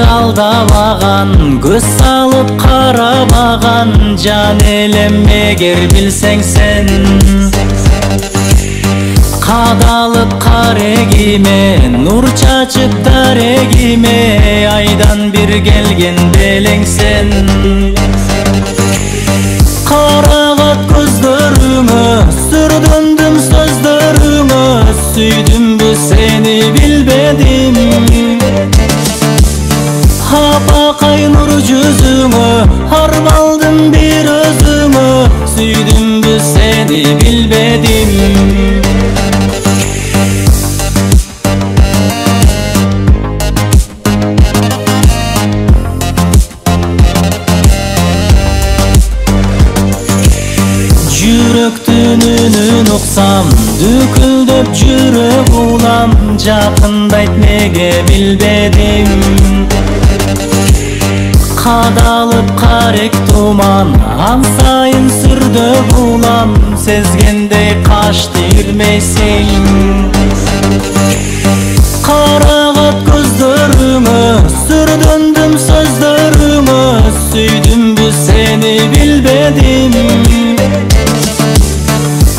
алдабаган, көз салып карабаган, жан элем эгер билсең сен. Кадалып карегиме, нур чачып дарегиме, айдан бир келген белең сен. Карагат көздөрүңө, сүрдүндүм сөздөрүңө, сүйдүмбү сени билбедим. Апакай нур жүзүңө, армалдым бир өзүңө, сүйдүмбү сени билбедим. Жүрөктүн үнүн уксам, дүкүлдөп жүрөк улам, жакындайт неге билбедим. Кадалып карек туман, ан сайын сүрдөп улам, сезгендей кашты ирмейсиң. Карагат көздөрүңө, сүрдүндүм сөздөрүңө, сүйдүмбү сени билбедим.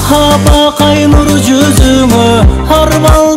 Апакай нур жүзүңө, армал